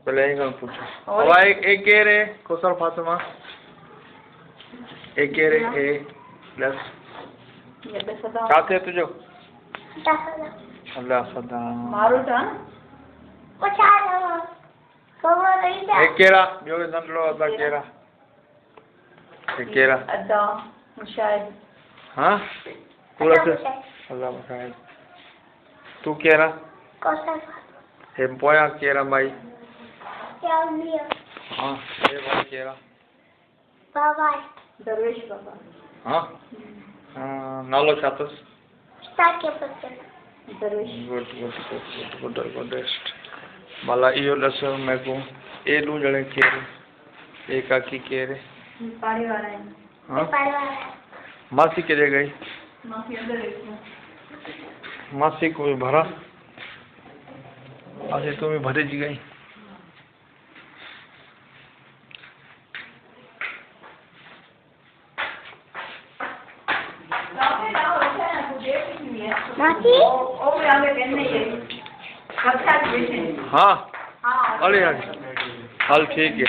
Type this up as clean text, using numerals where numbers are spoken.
पहले यहीं पूछो। अब एक के रे कौशल फातिमा एक के रे ए प्लस क्या थे तुझे अल्लाह सदा मारू था एक केरा जो नंदलो अदा केरा एक केरा अदा मुशाहिद हाँ पूरा से अल्लाह मुशाहिद तू केरा हम पोया केरा भाई हाँ ये भाई केरा दरवेश बाबा हाँ हाँ नालो चातस दरवेश गुड माला इो दस मैं को ए दू जने केरे एक आकी केरे पानी वाला है हाँ मासी के गई माफी अंदर देखो मासी को भी भरा आज तो भी भरी जी गई मासी ओ आगे कहने ये कब तक बैठे हाँ हाँ अरे यार हाल ठीक है।